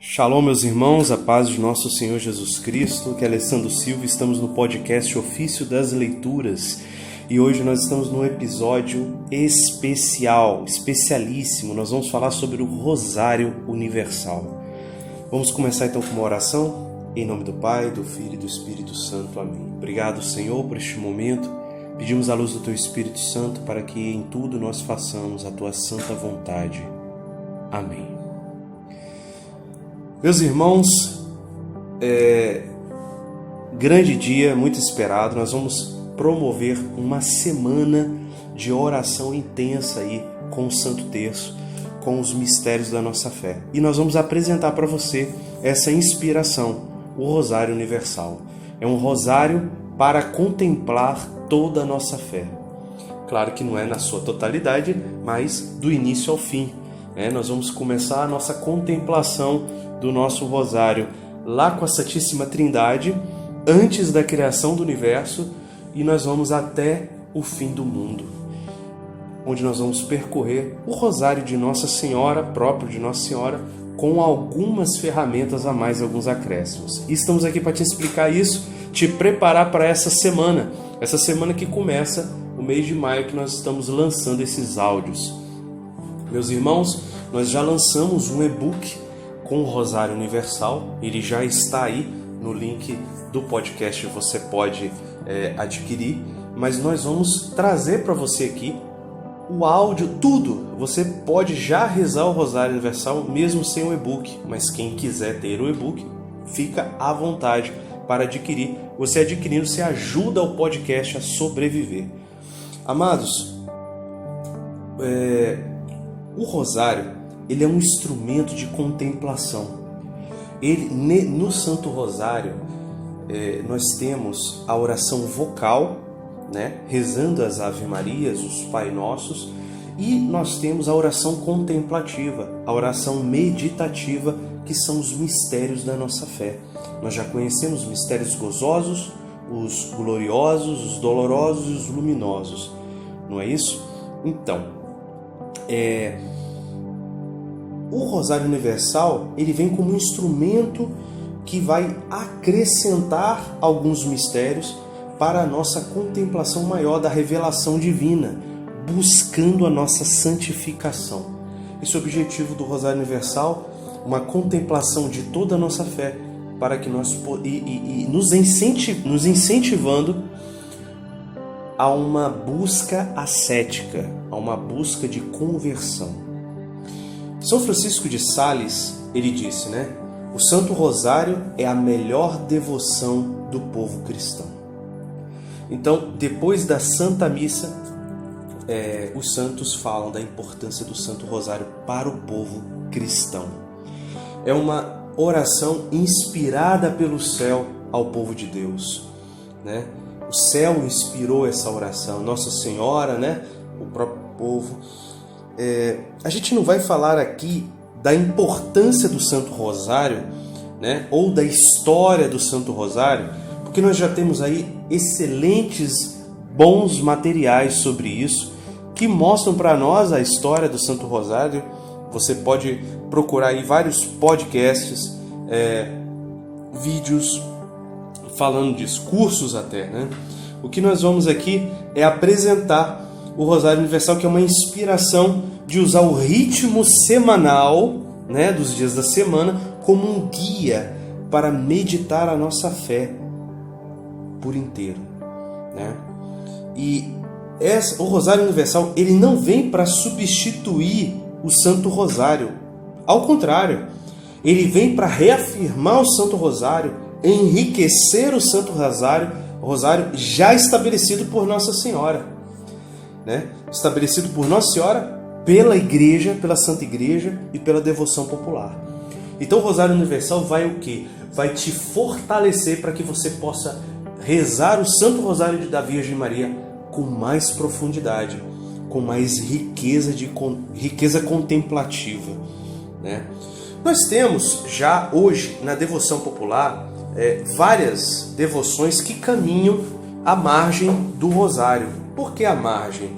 Shalom, meus irmãos, a paz de nosso Senhor Jesus Cristo, que é Alessandro Silva, estamos no podcast Ofício das Leituras e hoje nós estamos num episódio especialíssimo, nós vamos falar sobre o Rosário Universal. Vamos começar então com uma oração, em nome do Pai, do Filho e do Espírito Santo, amém. Obrigado, Senhor, por este momento, pedimos a luz do Teu Espírito Santo para que em tudo nós façamos a Tua santa vontade, amém. Meus irmãos, grande dia, muito esperado, nós vamos promover uma semana de oração intensa aí com o Santo Terço, com os mistérios da nossa fé. E nós vamos apresentar para você essa inspiração, o Rosário Universal. É um rosário para contemplar toda a nossa fé. Claro que não é na sua totalidade, mas do início ao fim. Nós vamos começar a nossa contemplação do nosso rosário lá com a Santíssima Trindade, antes da criação do universo, e nós vamos até o fim do mundo, onde nós vamos percorrer o rosário de Nossa Senhora, próprio de Nossa Senhora, com algumas ferramentas a mais, alguns acréscimos. E estamos aqui para te explicar isso, te preparar para essa semana que começa o mês de maio, que nós estamos lançando esses áudios. Meus irmãos, nós já lançamos um e-book com o Rosário Universal, ele já está aí no link do podcast, você pode adquirir, mas nós vamos trazer para você aqui o áudio, tudo. Você pode já rezar o Rosário Universal mesmo sem o e-book, mas quem quiser ter o e-book, fica à vontade para adquirir. Você adquirindo, você ajuda o podcast a sobreviver. Amados, o Rosário, ele é um instrumento de contemplação. No Santo Rosário, nós temos a oração vocal, rezando as Ave Marias, os Pai Nossos, e nós temos a oração contemplativa, a oração meditativa, que são os mistérios da nossa fé. Nós já conhecemos os mistérios gozosos, os gloriosos, os dolorosos e os luminosos, não é isso? Então, o Rosário Universal, ele vem como um instrumento que vai acrescentar alguns mistérios para a nossa contemplação maior da revelação divina, buscando a nossa santificação. Esse é o objetivo do Rosário Universal, uma contemplação de toda a nossa fé, para que nós nos incentivando a uma busca ascética, a uma busca de conversão. São Francisco de Sales, ele disse, o Santo Rosário é a melhor devoção do povo cristão. Então, depois da Santa Missa, os santos falam da importância do Santo Rosário para o povo cristão. É uma oração inspirada pelo céu ao povo de Deus, O céu inspirou essa oração, Nossa Senhora, o próprio povo. A gente não vai falar aqui da importância do Santo Rosário, ou da história do Santo Rosário, porque nós já temos aí excelentes, bons materiais sobre isso, que mostram para nós a história do Santo Rosário. Você pode procurar aí vários podcasts, vídeos falando disso, cursos até, O que nós vamos aqui é apresentar o Rosário Universal, que é uma inspiração de usar o ritmo semanal, dos dias da semana, como um guia para meditar a nossa fé por inteiro, E o Rosário Universal, ele não vem para substituir o Santo Rosário. Ao contrário, ele vem para reafirmar o Santo Rosário, enriquecer o Santo Rosário já estabelecido por Nossa Senhora. Estabelecido por Nossa Senhora, pela Igreja, pela Santa Igreja e pela devoção popular. Então o Rosário Universal vai o quê? Vai te fortalecer para que você possa rezar o Santo Rosário da Virgem Maria com mais profundidade, com mais riqueza contemplativa. Nós temos já hoje na devoção popular várias devoções que caminham à margem do Rosário. Por que à margem?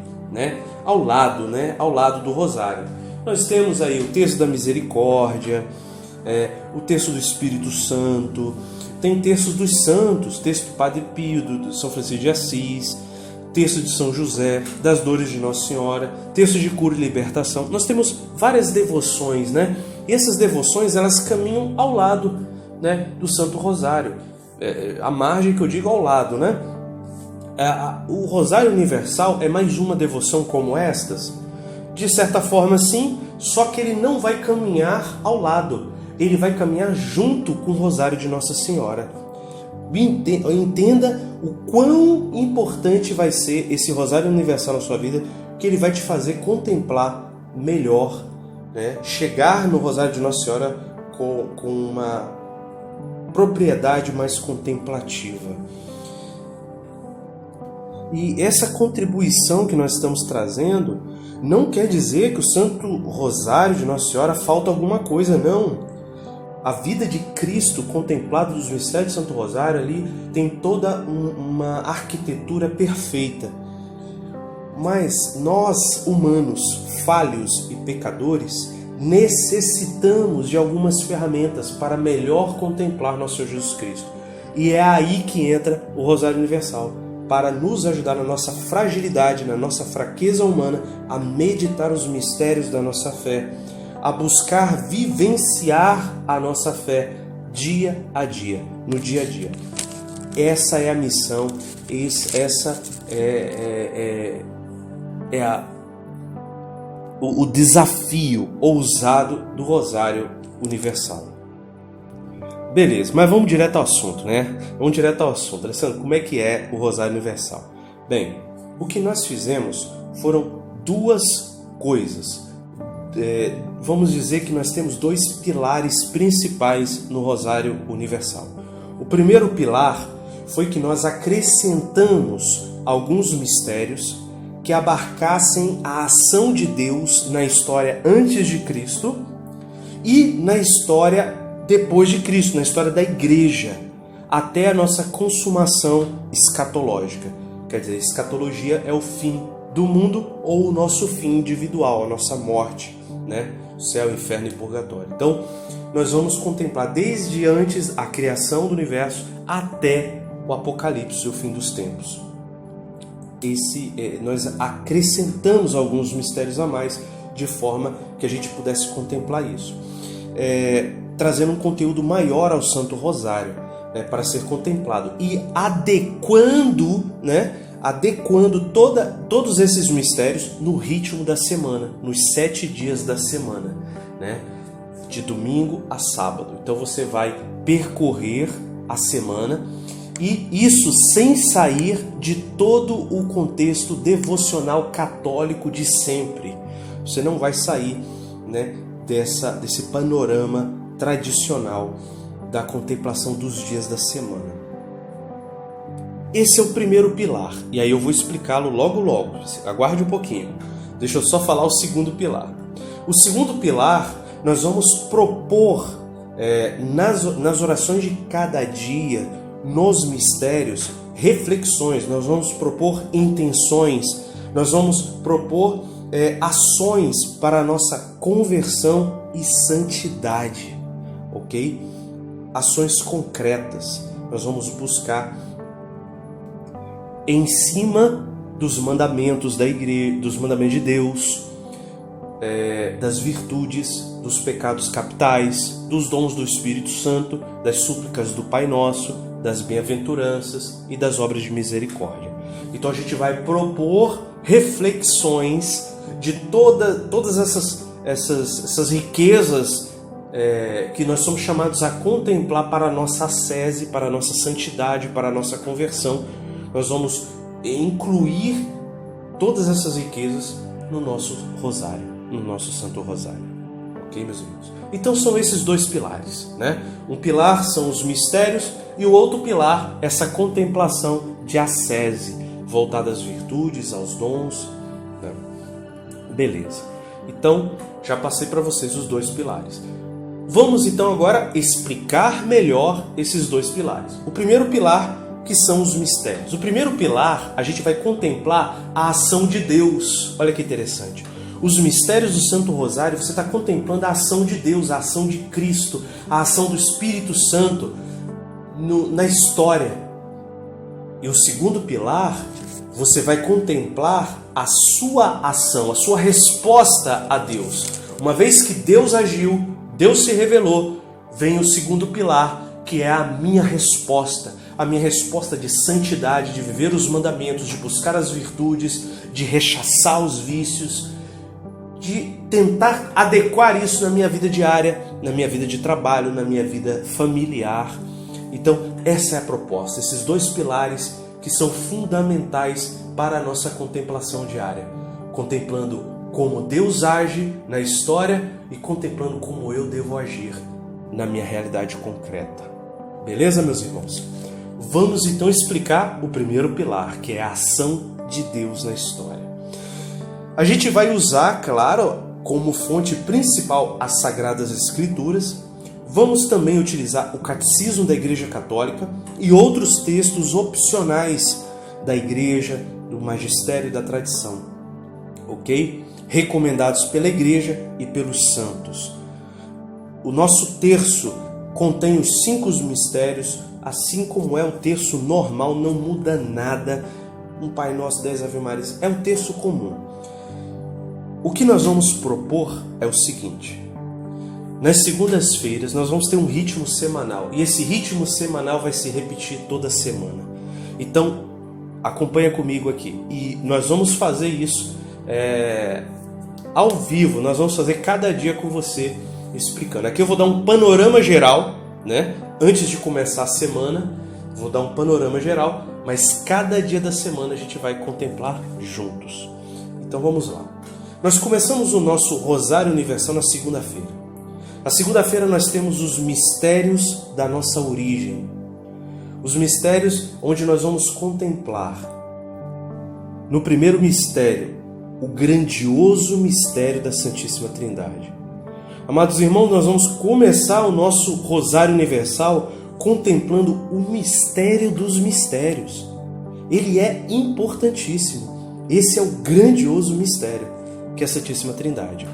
Ao lado do Rosário. Nós temos aí o Terço da Misericórdia, o terço do Espírito Santo, tem terços dos santos, terço do Padre Pio, do São Francisco de Assis, terço de São José, das dores de Nossa Senhora, terço de cura e libertação. Nós temos várias devoções, né? E essas devoções, elas caminham ao lado, né, do Santo Rosário. A margem que eu digo ao lado, né? O Rosário Universal é mais uma devoção como estas? De certa forma, sim, só que ele não vai caminhar ao lado. Ele vai caminhar junto com o Rosário de Nossa Senhora. Entenda o quão importante vai ser esse Rosário Universal na sua vida, que ele vai te fazer contemplar melhor, né? Chegar no Rosário de Nossa Senhora com uma propriedade mais contemplativa. E essa contribuição que nós estamos trazendo não quer dizer que o Santo Rosário de Nossa Senhora falta alguma coisa, não. A vida de Cristo contemplada dos mistérios de Santo Rosário ali tem toda uma arquitetura perfeita. Mas nós, humanos, falhos e pecadores, necessitamos de algumas ferramentas para melhor contemplar nosso Senhor Jesus Cristo. E é aí que entra o Rosário Universal, para nos ajudar na nossa fragilidade, na nossa fraqueza humana, a meditar os mistérios da nossa fé, a buscar vivenciar a nossa fé dia a dia, no dia a dia. Essa é a missão, essa o desafio ousado do Rosário Universal. Beleza, mas vamos direto ao assunto, né? Vamos direto ao assunto. Alessandro, como é que é o Rosário Universal? Bem, o que nós fizemos foram duas coisas. Vamos dizer que nós temos dois pilares principais no Rosário Universal. O primeiro pilar foi que nós acrescentamos alguns mistérios que abarcassem a ação de Deus na história antes de Cristo e na história depois de Cristo, na história da Igreja, até a nossa consumação escatológica. Quer dizer, escatologia é o fim do mundo ou o nosso fim individual, a nossa morte, né? Céu, inferno e purgatório. Então, nós vamos contemplar desde antes a criação do universo até o Apocalipse, o fim dos tempos. Nós acrescentamos alguns mistérios a mais, de forma que a gente pudesse contemplar isso. Trazendo um conteúdo maior ao Santo Rosário, né, para ser contemplado. E adequando todos esses mistérios no ritmo da semana, nos 7 dias da semana, né, de domingo a sábado. Então você vai percorrer a semana, e isso sem sair de todo o contexto devocional católico de sempre. Você não vai sair, né, desse panorama tradicional da contemplação dos dias da semana. Esse é o primeiro pilar, e aí eu vou explicá-lo logo. Aguarde um pouquinho. Deixa eu só falar o segundo pilar. O segundo pilar, nós vamos propor nas orações de cada dia, nos mistérios, reflexões, nós vamos propor intenções, nós vamos propor ações para a nossa conversão e santidade, ok? Ações concretas. Nós vamos buscar em cima dos mandamentos da igreja, dos mandamentos de Deus, das virtudes, dos pecados capitais, dos dons do Espírito Santo, das súplicas do Pai Nosso, das bem-aventuranças e das obras de misericórdia. Então a gente vai propor reflexões de todas essas riquezas que nós somos chamados a contemplar para a nossa ascese, para a nossa santidade, para a nossa conversão. Nós vamos incluir todas essas riquezas no nosso rosário, no nosso Santo Rosário. Ok, meus irmãos? Então são esses dois pilares, né? Um pilar são os mistérios e o outro pilar, essa contemplação de ascese, voltada às virtudes, aos dons, né? Beleza. Então, já passei para vocês os dois pilares. Vamos então agora explicar melhor esses dois pilares. O primeiro pilar, que são os mistérios. O primeiro pilar, a gente vai contemplar a ação de Deus. Olha que interessante. os mistérios do Santo Rosário, você está contemplando a ação de Deus, a ação de Cristo, a ação do Espírito Santo na história. E o segundo pilar, você vai contemplar a sua ação, a sua resposta a Deus. Uma vez que Deus agiu, Deus se revelou, vem o segundo pilar, que é a minha resposta de santidade, de viver os mandamentos, de buscar as virtudes, de rechaçar os vícios, de tentar adequar isso na minha vida diária, na minha vida de trabalho, na minha vida familiar. Então, essa é a proposta, esses dois pilares que são fundamentais para a nossa contemplação diária. Contemplando como Deus age na história e contemplando como eu devo agir na minha realidade concreta. Beleza, meus irmãos? Vamos então explicar o primeiro pilar, que é a ação de Deus na história. A gente vai usar, claro, como fonte principal as Sagradas Escrituras. Vamos também utilizar o Catecismo da Igreja Católica e outros textos opcionais da Igreja, do Magistério e da Tradição, ok? Recomendados pela Igreja e pelos santos. O nosso terço contém os 5 mistérios, assim como é um terço normal, não muda nada. Um Pai Nosso, 10 Ave Marias, é um terço comum. O que nós vamos propor é o seguinte: nas segundas-feiras nós vamos ter um ritmo semanal, e esse ritmo semanal vai se repetir toda semana. Então, acompanha comigo aqui, e nós vamos fazer isso ao vivo, nós vamos fazer cada dia com você, explicando. Aqui eu vou dar um panorama geral, né? Antes de começar a semana, vou dar um panorama geral, mas cada dia da semana a gente vai contemplar juntos. Então vamos lá. Nós começamos o nosso Rosário Universal na segunda-feira. Na segunda-feira nós temos os mistérios da nossa origem. Os mistérios onde nós vamos contemplar. No primeiro mistério, o grandioso mistério da Santíssima Trindade. Amados irmãos, nós vamos começar o nosso Rosário Universal contemplando o mistério dos mistérios. Ele é importantíssimo. Esse é o grandioso mistério, que é a Santíssima Trindade.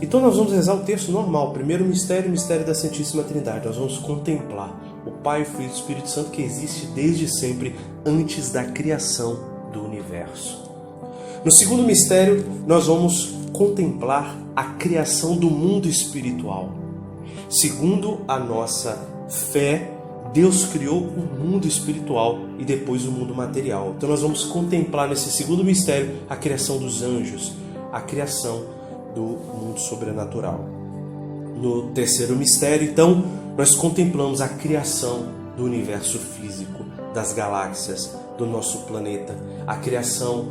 Então nós vamos rezar o texto normal. Primeiro mistério, o mistério da Santíssima Trindade. Nós vamos contemplar o Pai, o Filho e o Espírito Santo, que existe desde sempre, antes da criação do universo. No segundo mistério, nós vamos contemplar a criação do mundo espiritual. Segundo a nossa fé, Deus criou o mundo espiritual e depois o mundo material. Então nós vamos contemplar nesse segundo mistério a criação dos anjos, a criação do mundo sobrenatural. No terceiro mistério, então, nós contemplamos a criação do universo físico, das galáxias, do nosso planeta, a criação,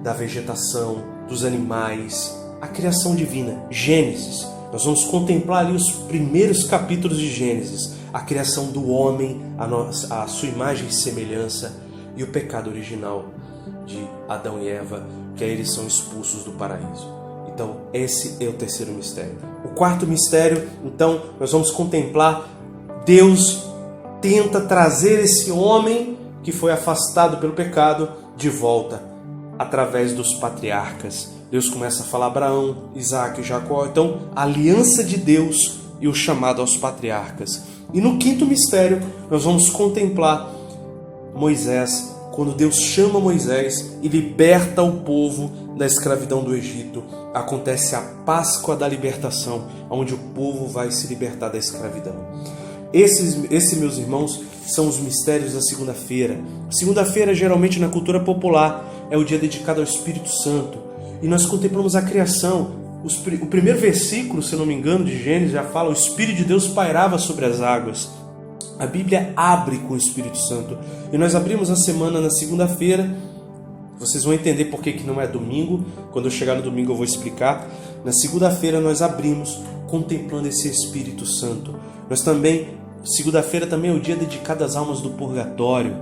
da vegetação, dos animais, a criação divina, Gênesis. Nós vamos contemplar ali os primeiros capítulos de Gênesis, a criação do homem, a sua imagem e semelhança, e o pecado original de Adão e Eva, que aí eles são expulsos do paraíso. Então, esse é o terceiro mistério. O quarto mistério, então, nós vamos contemplar Deus tenta trazer esse homem que foi afastado pelo pecado de volta através dos patriarcas. Deus começa a falar a Abraão, Isaac e Jacó. Então, a aliança de Deus e o chamado aos patriarcas. E no quinto mistério, nós vamos contemplar Moisés, quando Deus chama Moisés e liberta o povo da escravidão do Egito. Acontece a Páscoa da libertação, onde o povo vai se libertar da escravidão. Esses, meus irmãos, são os mistérios da segunda-feira. Segunda-feira, geralmente na cultura popular, é o dia dedicado ao Espírito Santo. E nós contemplamos a criação. O primeiro versículo, se não me engano, de Gênesis já fala: o Espírito de Deus pairava sobre as águas. A Bíblia abre com o Espírito Santo. E nós abrimos a semana na segunda-feira. Vocês vão entender por que não é domingo. Quando eu chegar no domingo eu vou explicar. Na segunda-feira nós abrimos contemplando esse Espírito Santo. Nós também, segunda-feira também é o dia dedicado às almas do purgatório.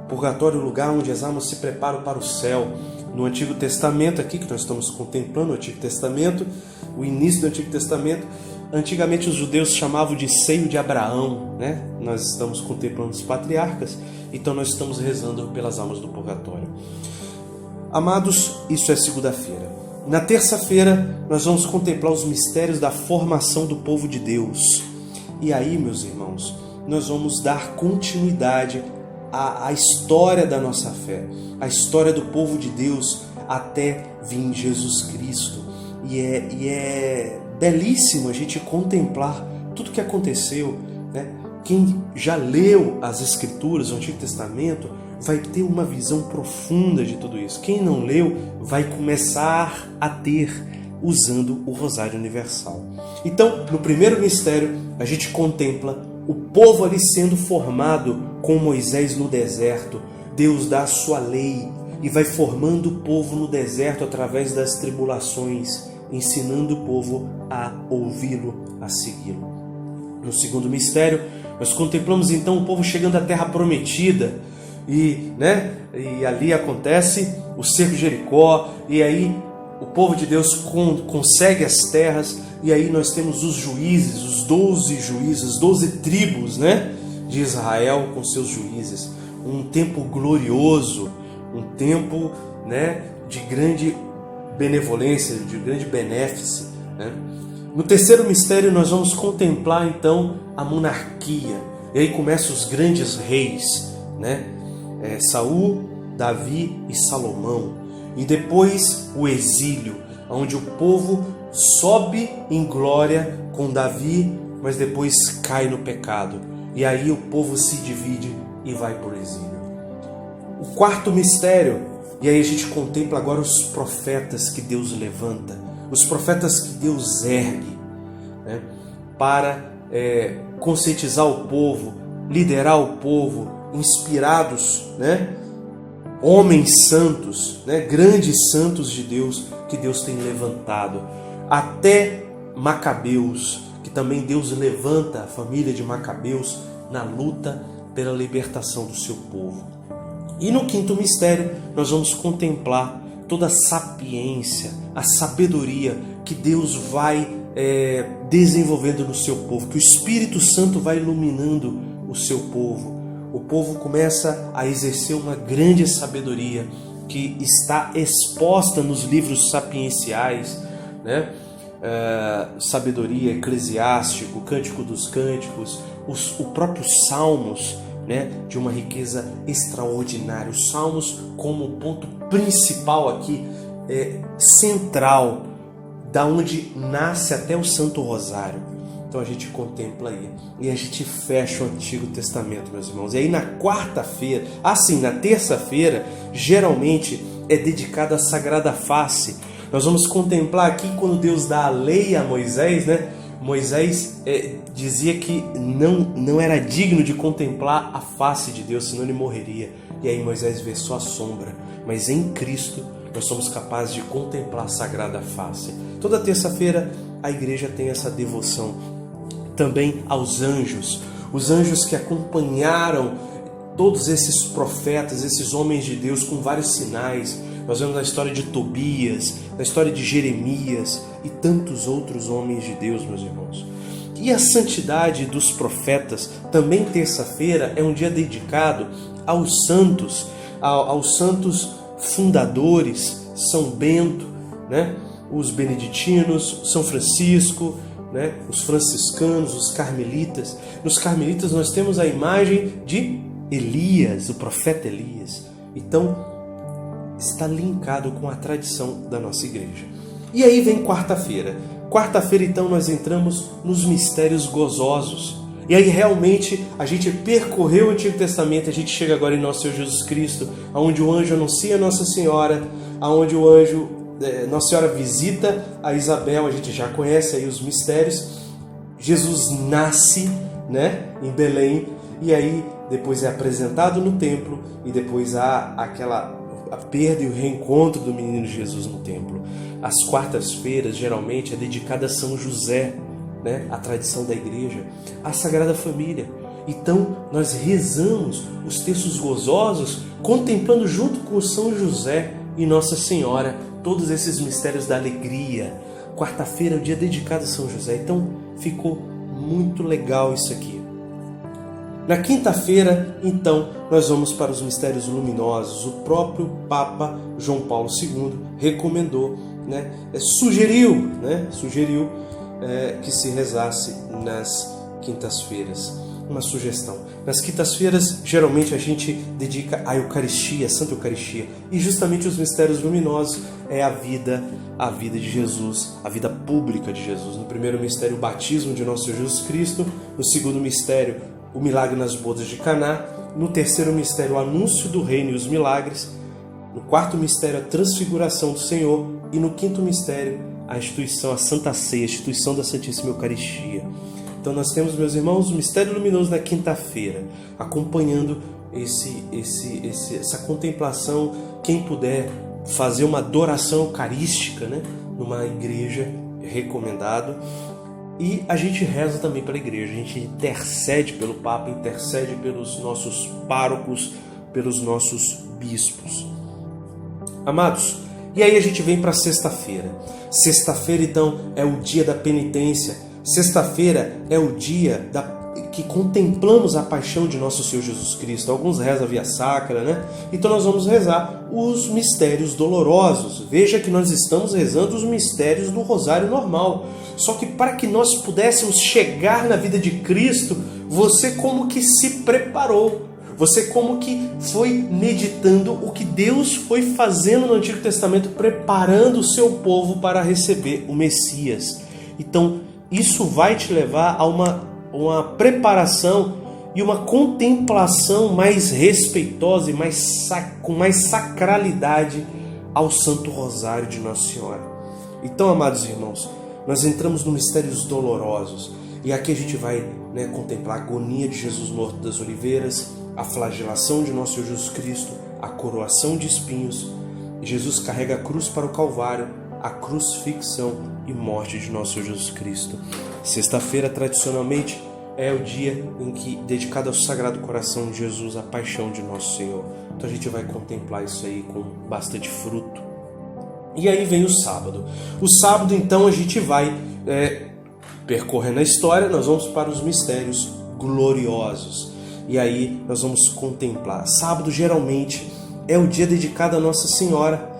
Purgatório é o lugar onde as almas se preparam para o céu. No Antigo Testamento, aqui que nós estamos contemplando o Antigo Testamento, o início do Antigo Testamento, antigamente os judeus chamavam de seio de Abraão, né? Nós estamos contemplando os patriarcas, então nós estamos rezando pelas almas do purgatório. Amados, isso é segunda-feira. Na terça-feira, nós vamos contemplar os mistérios da formação do povo de Deus. E aí, meus irmãos, nós vamos dar continuidade à história da nossa fé, a história do povo de Deus até vir Jesus Cristo. E é belíssimo a gente contemplar tudo que aconteceu, né? Quem já leu as Escrituras, o Antigo Testamento, vai ter uma visão profunda de tudo isso. Quem não leu vai começar a ter usando o Rosário Universal. Então, no primeiro mistério, a gente contempla o povo ali sendo formado com Moisés no deserto. Deus dá a sua lei e vai formando o povo no deserto através das tribulações, ensinando o povo a ouvi-lo, a segui-lo. No segundo mistério, nós contemplamos então o povo chegando à terra prometida e ali acontece o cerco de Jericó, e aí o povo de Deus consegue as terras, e aí nós temos os juízes, os 12 juízes, 12 tribos, de Israel com seus juízes. Um tempo glorioso, um tempo, de grande benevolência, de grande benéfice. No terceiro mistério nós vamos contemplar então a monarquia, e aí começam os grandes reis, Saul, Davi e Salomão, e depois o exílio, onde o povo sobe em glória com Davi, mas depois cai no pecado, e aí o povo se divide e vai por exílio. O quarto mistério, e aí a gente contempla agora os profetas que Deus levanta, os profetas que Deus ergue, para conscientizar o povo, liderar o povo, inspirados, homens santos, grandes santos de Deus que Deus tem levantado, até Macabeus, que também Deus levanta a família de Macabeus na luta pela libertação do seu povo. E no quinto mistério nós vamos contemplar toda a sapiência, a sabedoria que Deus vai desenvolvendo no seu povo, que o Espírito Santo vai iluminando o seu povo. O povo começa a exercer uma grande sabedoria que está exposta nos livros sapienciais, sabedoria, Eclesiástico, Cântico dos Cânticos, o próprio Salmos, de uma riqueza extraordinária. Os Salmos como ponto principal aqui, central, da onde nasce até o Santo Rosário. Então a gente contempla aí e a gente fecha o Antigo Testamento, meus irmãos. E aí na quarta-feira, na terça-feira, geralmente é dedicada à Sagrada Face. Nós vamos contemplar aqui quando Deus dá a lei a Moisés, Moisés dizia que não era digno de contemplar a face de Deus, senão ele morreria. E aí Moisés vê só a sombra, mas em Cristo nós somos capazes de contemplar a Sagrada Face. Toda terça-feira a igreja tem essa devoção também aos anjos, os anjos que acompanharam todos esses profetas, esses homens de Deus com vários sinais. Nós vemos na história de Tobias, na história de Jeremias e tantos outros homens de Deus, meus irmãos. E a santidade dos profetas, também terça-feira, é um dia dedicado aos santos fundadores, São Bento, os beneditinos, São Francisco, os franciscanos, os carmelitas. Nos carmelitas nós temos a imagem de Elias, o profeta Elias. Então, está linkado com a tradição da nossa igreja. E aí vem quarta-feira. Quarta-feira, então, nós entramos nos mistérios gozosos. E aí, realmente, a gente percorreu o Antigo Testamento, a gente chega agora em nosso Senhor Jesus Cristo, onde o anjo anuncia Nossa Senhora, onde o anjo, Nossa Senhora visita a Isabel, a gente já conhece aí os mistérios. Jesus nasce, em Belém, e aí depois é apresentado no templo, e depois há a perda e o reencontro do menino Jesus no templo. As quartas-feiras, geralmente, é dedicada a São José, a tradição da igreja, a Sagrada Família. Então, nós rezamos os textos gozosos, contemplando junto com São José e Nossa Senhora todos esses mistérios da alegria. Quarta-feira é o dia dedicado a São José. Então, ficou muito legal isso aqui. Na quinta-feira, então, nós vamos para os mistérios luminosos. O próprio Papa João Paulo II recomendou, sugeriu que se rezasse nas quintas-feiras. Uma sugestão. Nas quintas-feiras, geralmente a gente dedica à Eucaristia, a Santa Eucaristia. E justamente os mistérios luminosos é a vida de Jesus, a vida pública de Jesus. No primeiro mistério, o batismo de nosso Senhor Jesus Cristo. No segundo mistério, o milagre nas bodas de Caná. No terceiro mistério, o anúncio do reino e os milagres. No quarto mistério, a transfiguração do Senhor. E no quinto mistério, a instituição, a Santa Ceia, a instituição da Santíssima Eucaristia. Então nós temos, meus irmãos, o mistério luminoso na quinta-feira, acompanhando essa contemplação. Quem puder fazer uma adoração eucarística, numa igreja, é recomendado. E a gente reza também pela igreja, a gente intercede pelo Papa, intercede pelos nossos párocos, pelos nossos bispos. Amados, e aí a gente vem para sexta-feira. Sexta-feira, então, é o dia da penitência. Sexta-feira é o dia que contemplamos a paixão de nosso Senhor Jesus Cristo. Alguns rezam a Via Sacra, Então nós vamos rezar os mistérios dolorosos. Veja que nós estamos rezando os mistérios do Rosário normal. Só que para que nós pudéssemos chegar na vida de Cristo, você como que se preparou. Você como que foi meditando o que Deus foi fazendo no Antigo Testamento, preparando o seu povo para receber o Messias. Então, isso vai te levar a uma preparação e uma contemplação mais respeitosa e com mais sacralidade ao Santo Rosário de Nossa Senhora. Então, amados irmãos, nós entramos nos mistérios dolorosos e aqui a gente vai contemplar a agonia de Jesus morto das oliveiras, a flagelação de nosso Senhor Jesus Cristo, a coroação de espinhos. Jesus carrega a cruz para o Calvário, a crucifixão e morte de nosso Senhor Jesus Cristo. Sexta-feira, tradicionalmente, é o dia dedicado ao Sagrado Coração de Jesus, a paixão de nosso Senhor. Então a gente vai contemplar isso aí com bastante fruto. E aí vem o sábado. O sábado, então, a gente vai percorrendo a história, nós vamos para os mistérios gloriosos. E aí nós vamos contemplar. Sábado, geralmente, é o dia dedicado a Nossa Senhora,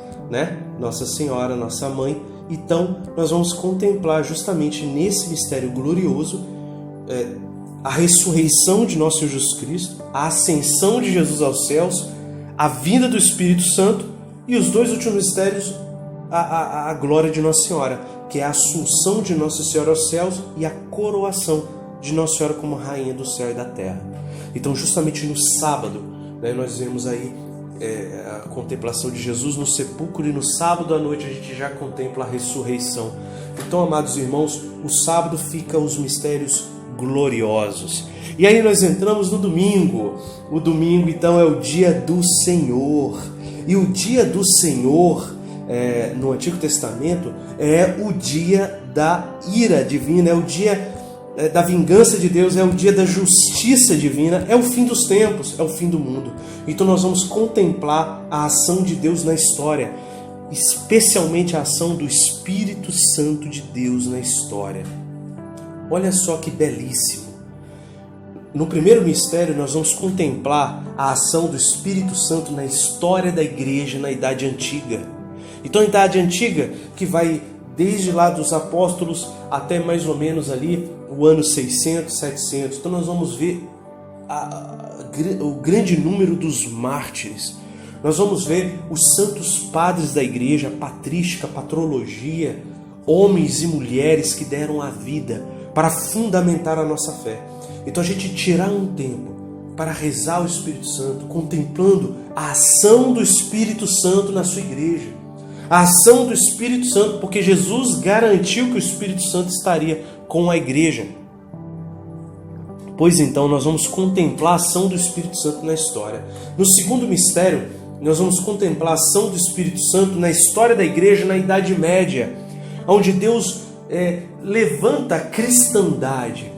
Nossa Senhora, nossa mãe. Então nós vamos contemplar justamente nesse mistério glorioso a ressurreição de nosso Senhor Jesus Cristo, a ascensão de Jesus aos céus, a vinda do Espírito Santo e os dois últimos mistérios, a glória de Nossa Senhora, que é a assunção de Nossa Senhora aos céus e a coroação de Nossa Senhora como Rainha do céu e da terra. Então justamente no sábado, nós vemos aí a contemplação de Jesus no sepulcro, e no sábado à noite a gente já contempla a ressurreição. Então, amados irmãos, o sábado fica os mistérios gloriosos. E aí nós entramos no domingo. O domingo, então, é o dia do Senhor. E o dia do Senhor, no Antigo Testamento, é o dia da ira divina, é o dia da vingança de Deus, é o dia da justiça divina, é o fim dos tempos, é o fim do mundo. Então nós vamos contemplar a ação de Deus na história, especialmente a ação do Espírito Santo de Deus na história. Olha só que belíssimo. No primeiro mistério nós vamos contemplar a ação do Espírito Santo na história da igreja na Idade Antiga. Então a Idade Antiga, que vai desde lá dos apóstolos até mais ou menos ali o ano 600, 700. Então nós vamos ver o grande número dos mártires. Nós vamos ver os santos padres da igreja, patrística, patrologia, homens e mulheres que deram a vida para fundamentar a nossa fé. Então a gente tirar um tempo para rezar o Espírito Santo, contemplando a ação do Espírito Santo na sua igreja. A ação do Espírito Santo, porque Jesus garantiu que o Espírito Santo estaria com a igreja. Pois então, nós vamos contemplar a ação do Espírito Santo na história. No segundo mistério, nós vamos contemplar a ação do Espírito Santo na história da igreja na Idade Média, onde Deus levanta a cristandade,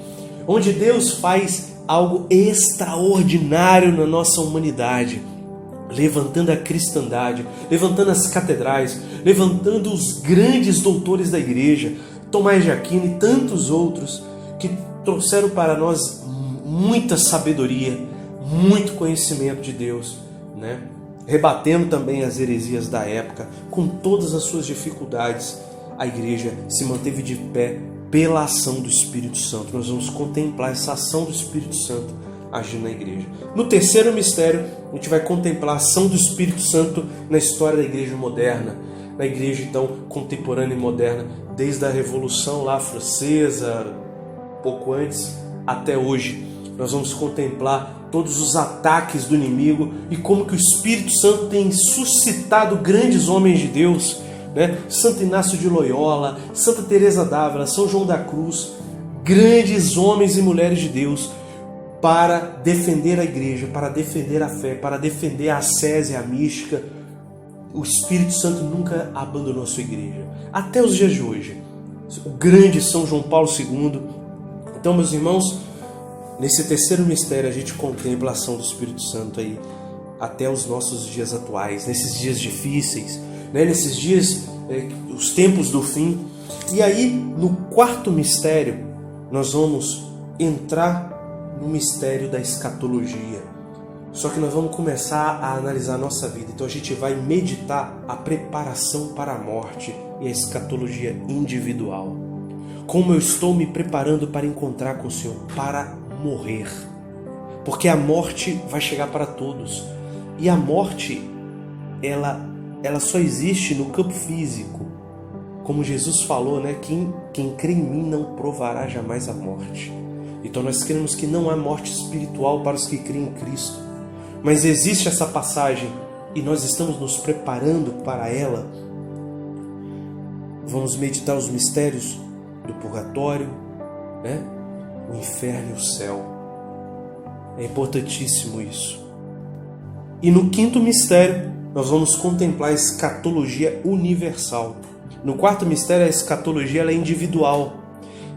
onde Deus faz algo extraordinário na nossa humanidade, levantando a cristandade, levantando as catedrais, levantando os grandes doutores da igreja, Tomás de Aquino e tantos outros que trouxeram para nós muita sabedoria, muito conhecimento de Deus, né? Rebatendo também as heresias da época, com todas as suas dificuldades, a igreja se manteve de pé pela ação do Espírito Santo. Nós vamos contemplar essa ação do Espírito Santo agindo na igreja. No terceiro mistério, a gente vai contemplar a ação do Espírito Santo na história da igreja moderna, na igreja então contemporânea e moderna, desde a Revolução lá francesa, pouco antes, até hoje. Nós vamos contemplar todos os ataques do inimigo e como que o Espírito Santo tem suscitado grandes homens de Deus, né? Santo Inácio de Loyola, Santa Teresa d'Ávila, São João da Cruz, grandes homens e mulheres de Deus, para defender a igreja, para defender a fé, para defender a ascese, a mística. O Espírito Santo nunca abandonou a sua igreja, até os dias de hoje. O grande São João Paulo II. Então, meus irmãos, nesse terceiro mistério a gente contempla a ação do Espírito Santo aí até os nossos dias atuais, nesses dias difíceis, né? Nesses dias, os tempos do fim. E aí, no quarto mistério, nós vamos entrar no mistério da escatologia. Só que nós vamos começar a analisar a nossa vida. Então a gente vai meditar a preparação para a morte e a escatologia individual. Como eu estou me preparando para encontrar com o Senhor, para morrer. Porque a morte vai chegar para todos. E a morte, ela só existe no campo físico. Como Jesus falou, né? Quem crê em mim não provará jamais a morte. Então nós cremos que não há morte espiritual para os que creem em Cristo. Mas existe essa passagem e nós estamos nos preparando para ela. Vamos meditar os mistérios do purgatório, né? O inferno e o céu. É importantíssimo isso. E no quinto mistério, nós vamos contemplar a escatologia universal. No quarto mistério, a escatologia ela é individual.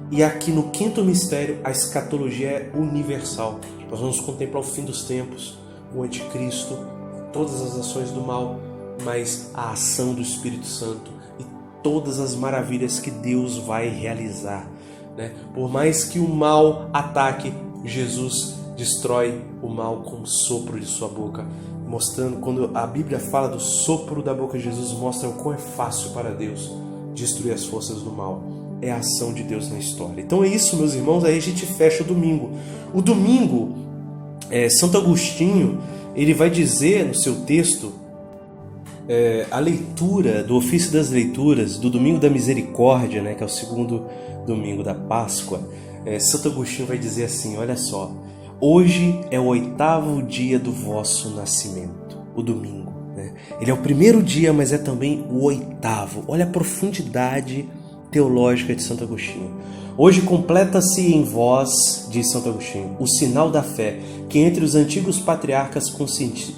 E aqui no quinto mistério, a escatologia é universal. Nós vamos contemplar o fim dos tempos, o anticristo, todas as ações do mal, mas a ação do Espírito Santo e todas as maravilhas que Deus vai realizar, né? Por mais que o mal ataque, Jesus destrói o mal com o sopro de sua boca, mostrando, quando a Bíblia fala do sopro da boca de Jesus, mostra o quão é fácil para Deus destruir as forças do mal. É a ação de Deus na história. Então é isso, meus irmãos, aí a gente fecha o domingo. O domingo, Santo Agostinho, ele vai dizer no seu texto, a leitura do ofício das leituras, do domingo da misericórdia, né, que é o segundo domingo da Páscoa. Santo Agostinho vai dizer assim, olha só, hoje é o 8º dia do vosso nascimento, o domingo, né? Ele é o primeiro dia, mas é também o 8º. Olha a profundidade teológica de Santo Agostinho. Hoje completa-se em vós, diz Santo Agostinho, o sinal da fé, que entre os antigos patriarcas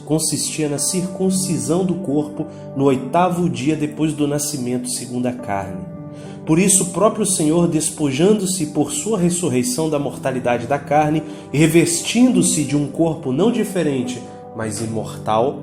consistia na circuncisão do corpo no 8º dia depois do nascimento segundo a carne. Por isso, o próprio Senhor, despojando-se por sua ressurreição da mortalidade da carne e revestindo-se de um corpo não diferente, mas imortal,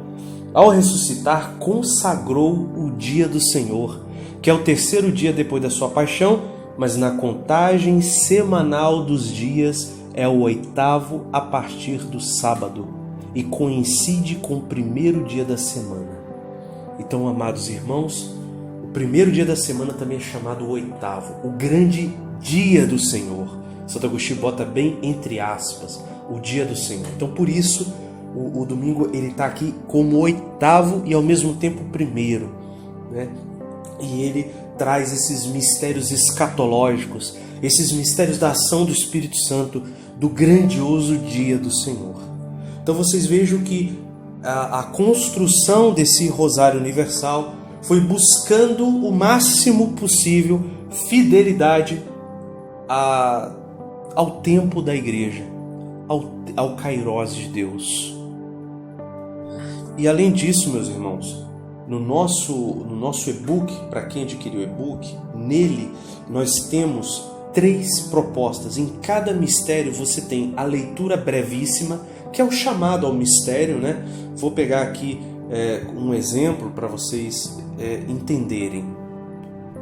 ao ressuscitar, consagrou o dia do Senhor, que é o 3º dia depois da sua paixão, mas na contagem semanal dos dias é o 8º a partir do sábado e coincide com o 1º dia da semana. Então, amados irmãos, o 1º dia da semana também é chamado o 8º, o grande dia do Senhor. Santo Agostinho bota bem entre aspas, o dia do Senhor. Então, por isso, o domingo ele está aqui como o 8º e ao mesmo tempo o 1º, né? E ele traz esses mistérios escatológicos, esses mistérios da ação do Espírito Santo, do grandioso dia do Senhor. Então vocês vejam que a construção desse rosário universal foi buscando o máximo possível fidelidade ao tempo da igreja, ao kairós de Deus. E além disso, meus irmãos, no nosso e-book, para quem adquiriu o e-book, nele nós temos 3 propostas. Em cada mistério você tem a leitura brevíssima, que é o chamado ao mistério, né? Vou pegar aqui um exemplo para vocês entenderem.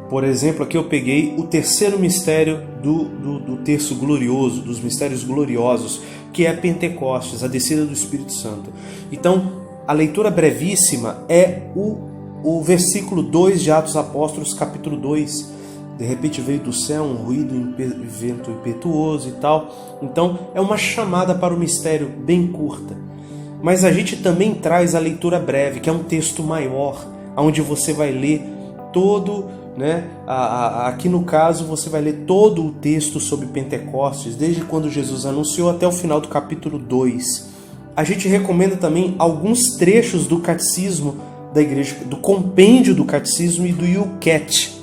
Por exemplo, aqui eu peguei o terceiro mistério do terço glorioso, dos mistérios gloriosos, que é Pentecostes, a descida do Espírito Santo. Então, a leitura brevíssima é o versículo 2 de Atos Apóstolos, capítulo 2. De repente veio do céu um ruído, vento impetuoso e tal. Então, é uma chamada para o mistério bem curta. Mas a gente também traz a leitura breve, que é um texto maior, onde você vai ler todo, aqui no caso você vai ler todo o texto sobre Pentecostes, desde quando Jesus anunciou até o final do capítulo 2. A gente recomenda também alguns trechos do catecismo da igreja, do compêndio do catecismo e do Yucat.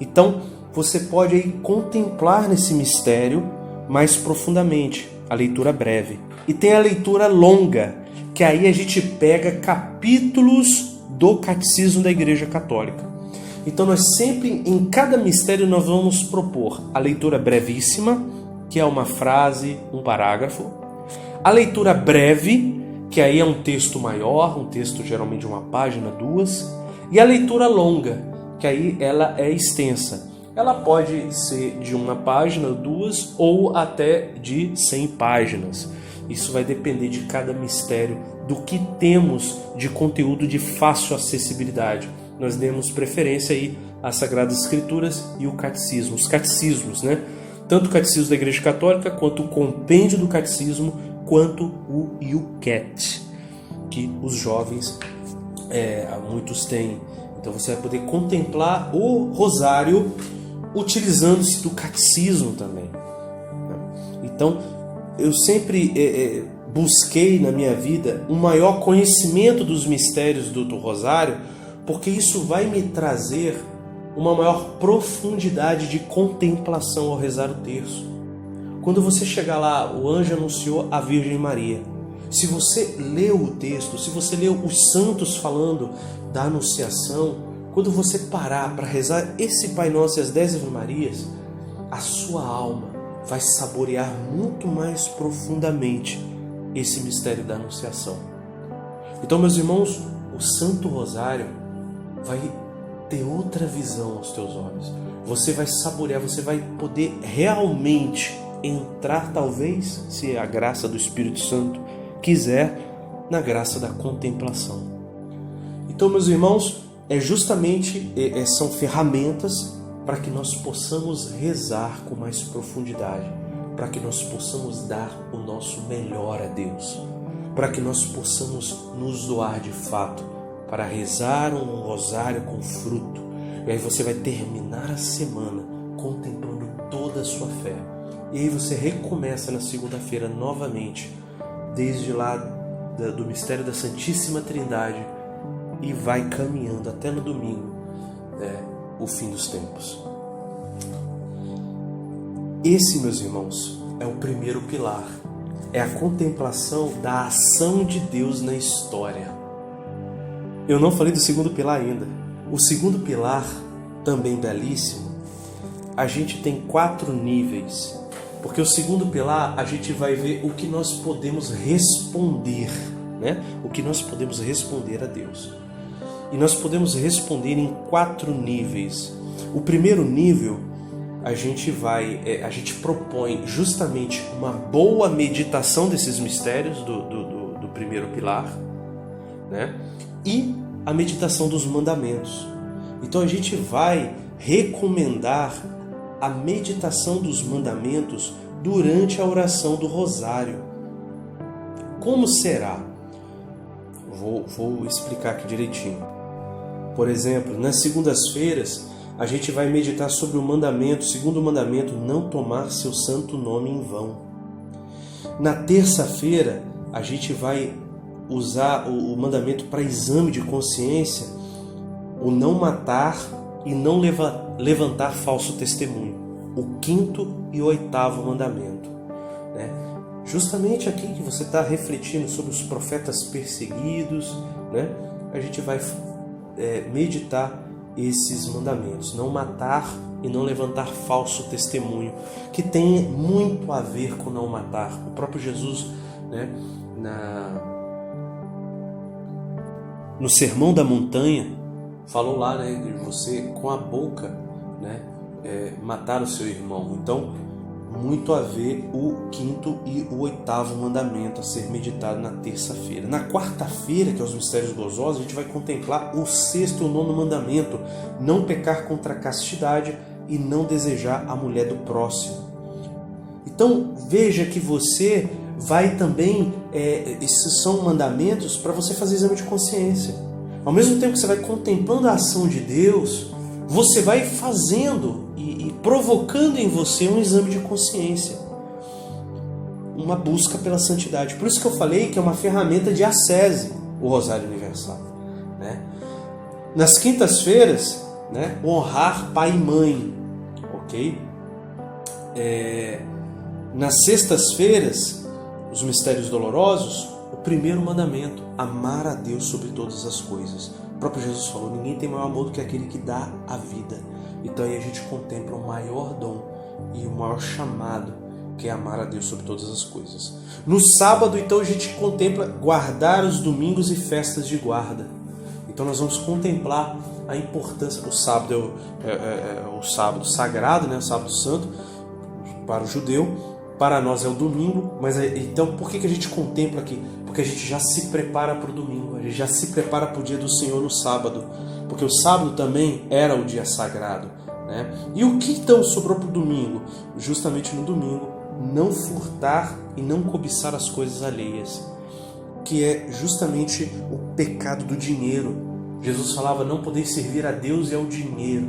Então você pode aí contemplar nesse mistério mais profundamente, a leitura breve. E tem a leitura longa, que aí a gente pega capítulos do catecismo da Igreja Católica. Então nós sempre, em cada mistério, nós vamos propor a leitura brevíssima, que é uma frase, um parágrafo. A leitura breve, que aí é um texto maior, um texto geralmente de uma página, 2. E a leitura longa, que aí ela é extensa. Ela pode ser de uma página, 2, ou até de 100 páginas. Isso vai depender de cada mistério, do que temos de conteúdo de fácil acessibilidade. Nós demos preferência aí às Sagradas Escrituras e o catecismo, os catecismos, Tanto o catecismo da Igreja Católica, quanto o compêndio do catecismo, quanto o Yucat, que os jovens, muitos têm. Então você vai poder contemplar o rosário utilizando-se do catecismo também. Então, eu sempre busquei na minha vida um maior conhecimento dos mistérios do rosário, porque isso vai me trazer uma maior profundidade de contemplação ao rezar o terço. Quando você chegar lá, o anjo anunciou a Virgem Maria. Se você leu o texto, se você leu os santos falando da anunciação, quando você parar para rezar esse Pai Nosso e as 10 Ave Marias, a sua alma vai saborear muito mais profundamente esse mistério da anunciação. Então, meus irmãos, o Santo Rosário vai ter outra visão aos teus olhos. Você vai saborear, você vai poder realmente entrar, talvez, se a graça do Espírito Santo quiser, na graça da contemplação. Então, meus irmãos, são ferramentas para que nós possamos rezar com mais profundidade, para que nós possamos dar o nosso melhor a Deus, para que nós possamos nos doar de fato, para rezar um rosário com fruto. E aí você vai terminar a semana contemplando toda a sua fé. E aí você recomeça na segunda-feira novamente, desde lá do mistério da Santíssima Trindade, e vai caminhando até no domingo, o fim dos tempos. Esse, meus irmãos, é o primeiro pilar. É a contemplação da ação de Deus na história. Eu não falei do segundo pilar ainda. O segundo pilar, também belíssimo, a gente tem 4 níveis. Porque o segundo pilar, a gente vai ver o que nós podemos responder, O que nós podemos responder a Deus. E nós podemos responder em 4 níveis. O primeiro nível, a gente propõe justamente uma boa meditação desses mistérios do primeiro pilar, e a meditação dos mandamentos. Então a gente vai recomendar a meditação dos mandamentos durante a oração do rosário. Como será? Vou explicar aqui direitinho. Por exemplo, nas segundas-feiras, a gente vai meditar sobre o segundo mandamento, não tomar seu santo nome em vão. Na terça-feira, a gente vai usar o mandamento para exame de consciência, o não matar e não levantar falso testemunho. O 5º e 8º mandamento. Justamente aqui que você está refletindo sobre os profetas perseguidos, a gente vai meditar esses mandamentos, não matar e não levantar falso testemunho, que tem muito a ver com não matar. O próprio Jesus, no Sermão da Montanha, falou lá, você com a boca né? Matar o seu irmão. Então, muito a ver o 5º e o 8º mandamento a ser meditado na terça-feira. Na quarta-feira, que é os mistérios gozosos, a gente vai contemplar o 6º e o 9º mandamento: não pecar contra a castidade e não desejar a mulher do próximo. Então, veja que você vai também, esses são mandamentos para você fazer exame de consciência. Ao mesmo tempo que você vai contemplando a ação de Deus, você vai fazendo e provocando em você um exame de consciência, uma busca pela santidade. Por isso que eu falei que é uma ferramenta de ascese, o Rosário Universal, né? Nas quintas-feiras, né, honrar pai e mãe, ok? Nas sextas-feiras, os mistérios dolorosos, o 1º mandamento: amar a Deus sobre todas as coisas. O próprio Jesus falou: ninguém tem maior amor do que aquele que dá a vida. Então aí a gente contempla o maior dom e o maior chamado, que é amar a Deus sobre todas as coisas. No sábado, então, a gente contempla guardar os domingos e festas de guarda. Então nós vamos contemplar a importância do sábado, o sábado sagrado, né? O sábado santo para o judeu. Para nós é o domingo, mas então por que a gente contempla aqui? Porque a gente já se prepara para o domingo, a gente já se prepara para o dia do Senhor no sábado, porque o sábado também era o dia sagrado, né? E o que então sobrou para o domingo? Justamente no domingo, não furtar e não cobiçar as coisas alheias, que é justamente o pecado do dinheiro. Jesus falava: não podeis servir a Deus e ao dinheiro,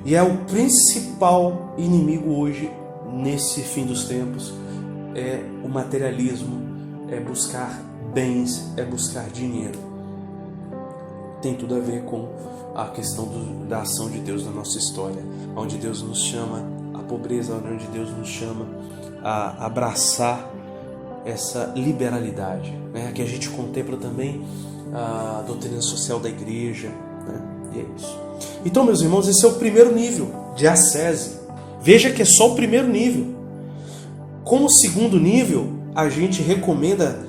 e é o principal inimigo hoje, nesse fim dos tempos, é o materialismo, é buscar bens, é buscar dinheiro. Tem tudo a ver com a questão da ação de Deus na nossa história, onde Deus nos chama à pobreza, onde Deus nos chama a abraçar essa liberalidade, né? Que a gente contempla também a doutrina social da igreja, né? E é isso. Então, meus irmãos, esse é o 1º nível de ascese. Veja que é só o 1º nível. Como 2º nível, a gente recomenda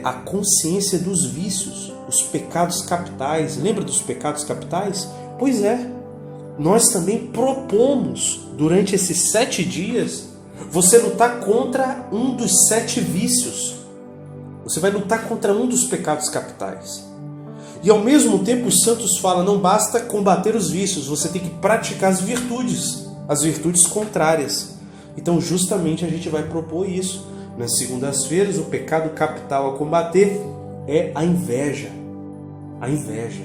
a consciência dos vícios, os pecados capitais. Lembra dos pecados capitais? Pois é, nós também propomos, durante esses 7 dias, você lutar contra um dos 7 vícios. Você vai lutar contra um dos pecados capitais. E ao mesmo tempo os santos falam: não basta combater os vícios, você tem que praticar as virtudes contrárias. Então justamente a gente vai propor isso. Nas segundas-feiras, o pecado capital a combater é a inveja. A inveja,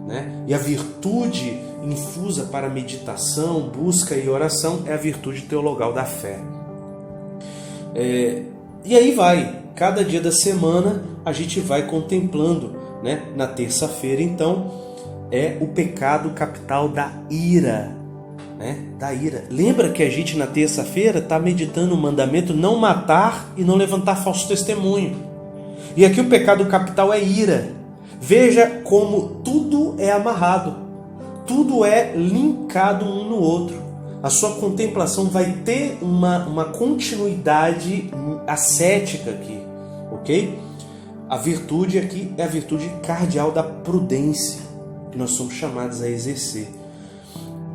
né? E a virtude infusa para meditação, busca e oração é a virtude teologal da fé. E aí vai, cada dia da semana a gente vai contemplando, né? Na terça-feira, então, é o pecado capital da ira, né? Da ira. Lembra que a gente na terça-feira está meditando o mandamento não matar e não levantar falso testemunho. E aqui o pecado capital é ira. Veja como tudo é amarrado, tudo é linkado um no outro. A sua contemplação vai ter uma continuidade ascética aqui, ok? A virtude aqui é a virtude cardeal da prudência, que nós somos chamados a exercer.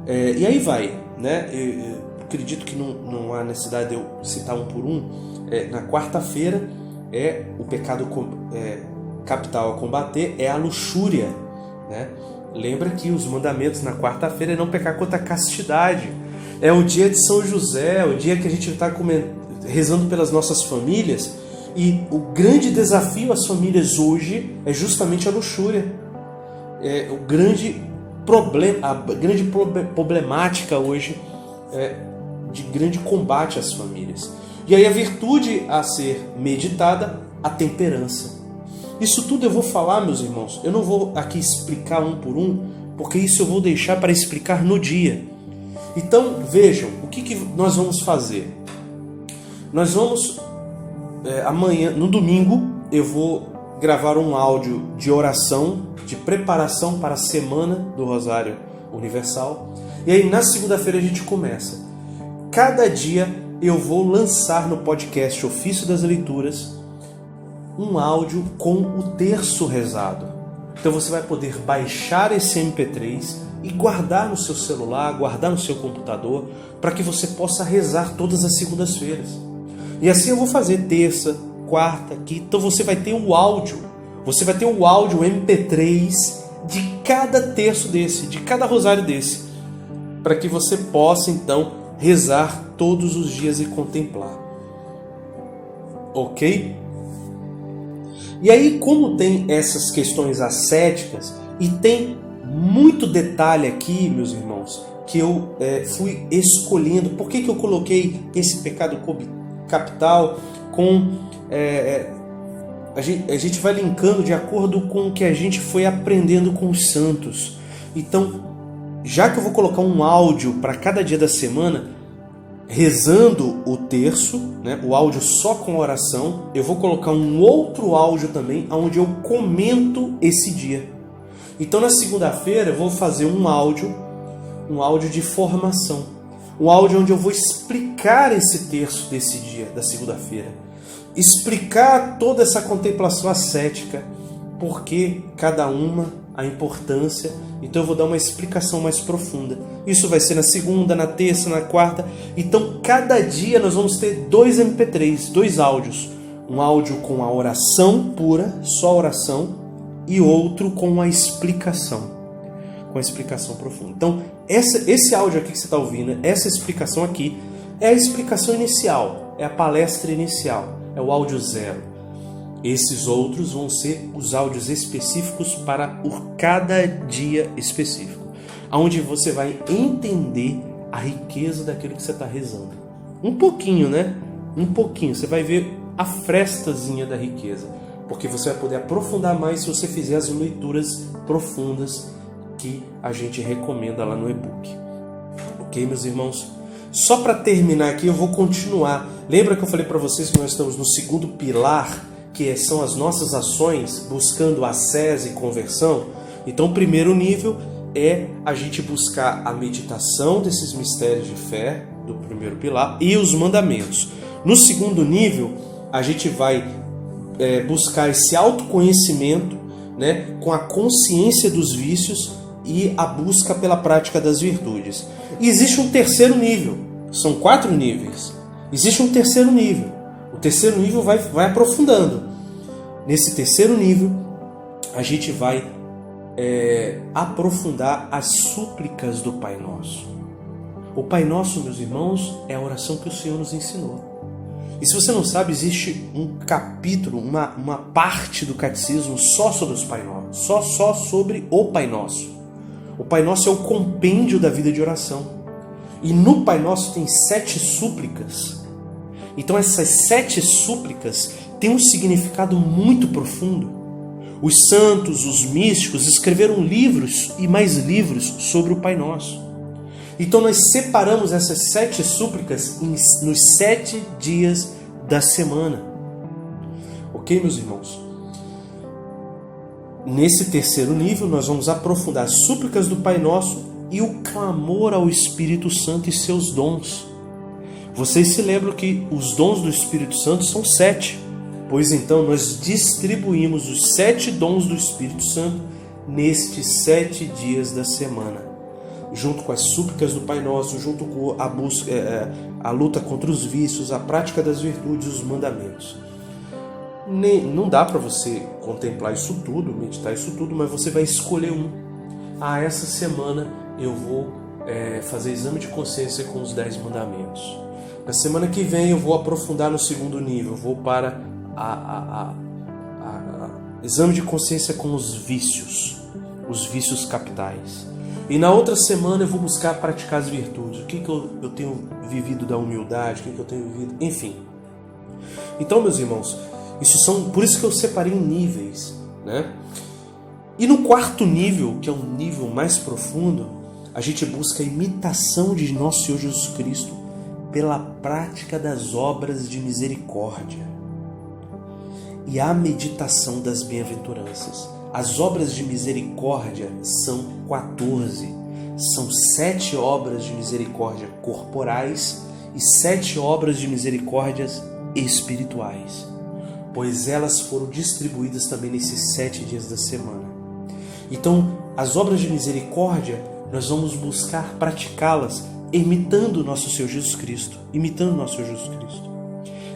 E aí vai, né? Eu acredito que não há necessidade de eu citar um por um. Na quarta-feira é o pecado capital a combater, é a luxúria, né? Lembra que os mandamentos na quarta-feira é não pecar contra a castidade. É o dia de São José, é o dia que a gente está rezando pelas nossas famílias. E o grande desafio às famílias hoje é justamente a luxúria. A grande problemática hoje de grande combate às famílias. E aí a virtude a ser meditada, a temperança. Isso tudo eu vou falar, meus irmãos. Eu não vou aqui explicar um por um, porque isso eu vou deixar para explicar no dia. Então vejam, o que nós vamos fazer? Nós vamos amanhã, no domingo, eu vou gravar um áudio de oração, de preparação para a semana do Rosário Universal. E aí na segunda-feira a gente começa. Cada dia eu vou lançar no podcast Ofício das Leituras um áudio com o terço rezado. Então você vai poder baixar esse MP3, e guardar no seu celular, guardar no seu computador, para que você possa rezar todas as segundas-feiras. E assim eu vou fazer terça, quarta, quinta. Então você vai ter o áudio. Você vai ter o áudio MP3 de cada terço desse, de cada rosário desse, para que você possa então rezar todos os dias e contemplar. Ok? E aí, como tem essas questões ascéticas e tem muito detalhe aqui, meus irmãos, que eu fui escolhendo. Por que eu coloquei esse pecado capital com... a gente vai linkando de acordo com o que a gente foi aprendendo com os santos. Então, já que eu vou colocar um áudio para cada dia da semana, rezando o terço, né, o áudio só com oração, eu vou colocar um outro áudio também, onde eu comento esse dia. Então, na segunda-feira, eu vou fazer um áudio de formação. Um áudio onde eu vou explicar esse terço desse dia, da segunda-feira. Explicar toda essa contemplação ascética, porque cada uma, a importância. Então eu vou dar uma explicação mais profunda. Isso vai ser na segunda, na terça, na quarta. Então cada dia nós vamos ter 2 MP3, 2 áudios. Um áudio com a oração pura, só oração, e outro com a explicação profunda. Então esse áudio aqui que você está ouvindo, essa explicação aqui, é a explicação inicial, é a palestra inicial, é o áudio 0. Esses outros vão ser os áudios específicos para cada dia específico, onde você vai entender a riqueza daquilo que você está rezando. Um pouquinho, né? Um pouquinho. Você vai ver a frestazinha da riqueza, porque você vai poder aprofundar mais se você fizer as leituras profundas que a gente recomenda lá no e-book. Ok, meus irmãos? Só para terminar aqui, eu vou continuar. Lembra que eu falei para vocês que nós estamos no segundo pilar, que são as nossas ações buscando ascese e conversão? Então o primeiro nível é a gente buscar a meditação desses mistérios de fé, do primeiro pilar, e os mandamentos. No segundo nível, a gente vai buscar esse autoconhecimento, né, com a consciência dos vícios e a busca pela prática das virtudes. E existe um terceiro nível, são 4 níveis. Existe um terceiro nível. O terceiro nível vai aprofundando. Nesse terceiro nível, a gente vai aprofundar as súplicas do Pai Nosso. O Pai Nosso, meus irmãos, é a oração que o Senhor nos ensinou. E se você não sabe, existe um capítulo, uma parte do catecismo só sobre os Pai Nossos, só sobre o Pai Nosso. O Pai Nosso é o compêndio da vida de oração. E no Pai Nosso tem 7 súplicas. Então essas 7 súplicas têm um significado muito profundo. Os santos, os místicos escreveram livros e mais livros sobre o Pai Nosso. Então nós separamos essas 7 súplicas nos 7 dias da semana. Ok, meus irmãos? Nesse terceiro nível nós vamos aprofundar as súplicas do Pai Nosso e o clamor ao Espírito Santo e seus dons. Vocês se lembram que os dons do Espírito Santo são 7. Pois então nós distribuímos os 7 dons do Espírito Santo nestes 7 dias da semana, junto com as súplicas do Pai Nosso, junto com a busca, a luta contra os vícios, a prática das virtudes e os mandamentos. Não dá para você contemplar isso tudo, meditar isso tudo, mas você vai escolher um. Essa semana eu vou fazer exame de consciência com os 10 mandamentos. Na semana que vem eu vou aprofundar no segundo nível, vou para exame de consciência com os vícios capitais. E na outra semana eu vou buscar praticar as virtudes. O que eu tenho vivido da humildade, o que eu tenho vivido, enfim. Então, meus irmãos, por isso que eu separei em níveis, né? E no quarto nível, que é um nível mais profundo, a gente busca a imitação de nosso Senhor Jesus Cristo pela prática das obras de misericórdia e a meditação das bem-aventuranças. As obras de misericórdia são 14. São 7 obras de misericórdia corporais e 7 obras de misericórdias espirituais, pois elas foram distribuídas também nesses 7 dias da semana. Então, as obras de misericórdia nós vamos buscar praticá-las imitando o nosso Senhor Jesus Cristo,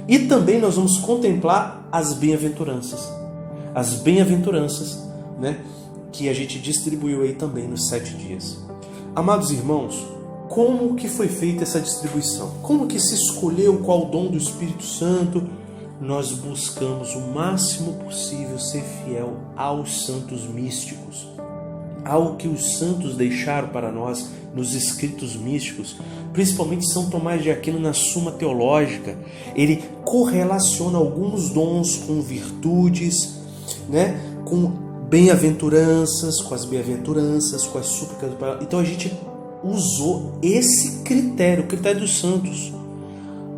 E também nós vamos contemplar as bem-aventuranças, né, que a gente distribuiu aí também nos 7 dias. Amados irmãos, como que foi feita essa distribuição? Como que se escolheu qual dom do Espírito Santo? Nós buscamos o máximo possível ser fiel aos santos místicos, ao que os santos deixaram para nós nos escritos místicos, principalmente São Tomás de Aquino na Suma Teológica. Ele correlaciona alguns dons com virtudes, né? Com bem-aventuranças, com as bem-aventuranças, com as súplicas. Então a gente usou esse critério, o critério dos santos.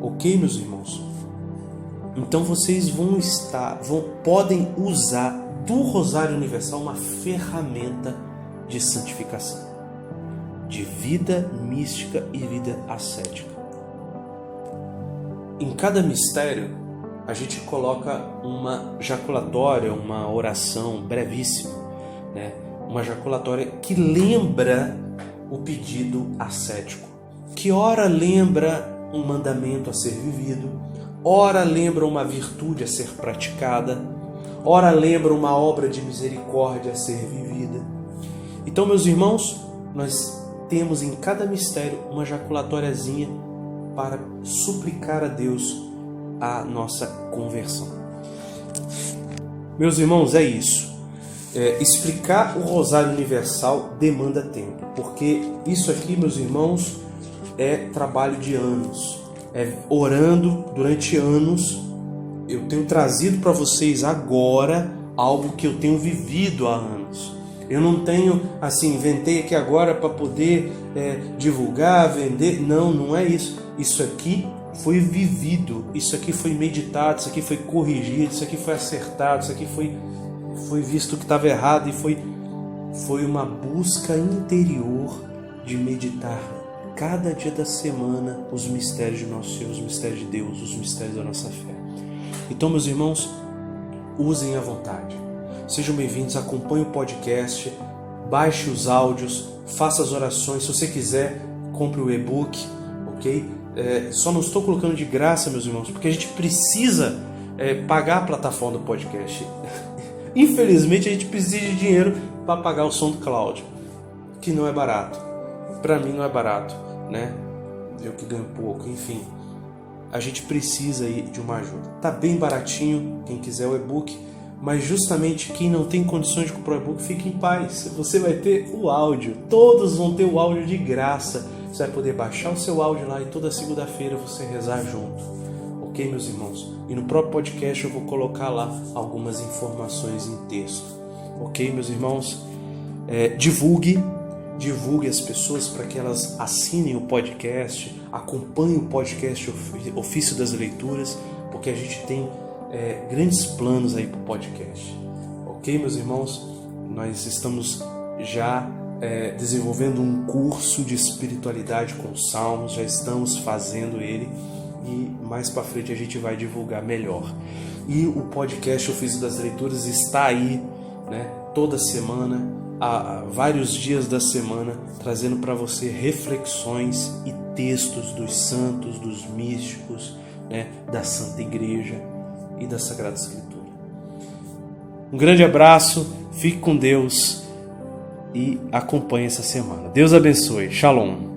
Ok, meus irmãos? Então vocês podem usar do Rosário Universal uma ferramenta de santificação, de vida mística e vida ascética. Em cada mistério, a gente coloca uma jaculatória, uma oração brevíssima, né? Uma jaculatória que lembra o pedido ascético, que ora lembra um mandamento a ser vivido, ora lembra uma virtude a ser praticada, ora lembra uma obra de misericórdia a ser vivida. Então, meus irmãos, nós temos em cada mistério uma jaculatóriazinha para suplicar a Deus a nossa conversão. Meus irmãos, é isso. Explicar o Rosário Universal demanda tempo, porque isso aqui, meus irmãos, é trabalho de anos. Orando durante anos. Eu tenho trazido para vocês agora algo que eu tenho vivido há anos. Eu não tenho, inventei aqui agora para poder divulgar, vender. Não é isso. Isso aqui foi vivido, isso aqui foi meditado, isso aqui foi corrigido, isso aqui foi acertado, isso aqui foi visto que estava errado e foi uma busca interior de meditar cada dia da semana os mistérios de nosso Senhor, os mistérios de Deus, os mistérios da nossa fé. Então, meus irmãos, usem à vontade. Sejam bem-vindos, acompanhe o podcast, baixe os áudios, faça as orações. Se você quiser, compre o e-book, ok? Só não estou colocando de graça, meus irmãos, porque a gente precisa pagar a plataforma do podcast. Infelizmente, a gente precisa de dinheiro para pagar o SoundCloud, que não é barato. Para mim não é barato, né? Eu que ganho pouco, enfim. A gente precisa aí de uma ajuda. Tá bem baratinho, quem quiser o e-book, mas justamente quem não tem condições de comprar o e-book, fique em paz. Você vai ter o áudio, todos vão ter o áudio de graça. Você vai poder baixar o seu áudio lá e toda segunda-feira você rezar junto. Ok, meus irmãos? E no próprio podcast eu vou colocar lá algumas informações em texto. Ok, meus irmãos? Divulgue as pessoas para que elas assinem o podcast, acompanhem o podcast Ofício das Leituras, porque a gente tem grandes planos aí para o podcast. Ok, meus irmãos? Nós estamos já desenvolvendo um curso de espiritualidade com salmos, já estamos fazendo ele e mais para frente a gente vai divulgar melhor. E o podcast Ofício das Leituras está aí, né, toda semana, há vários dias da semana, trazendo para você reflexões e textos dos santos, dos místicos, né, da Santa Igreja e da Sagrada Escritura. Um grande abraço, fique com Deus e acompanhe essa semana. Deus abençoe. Shalom.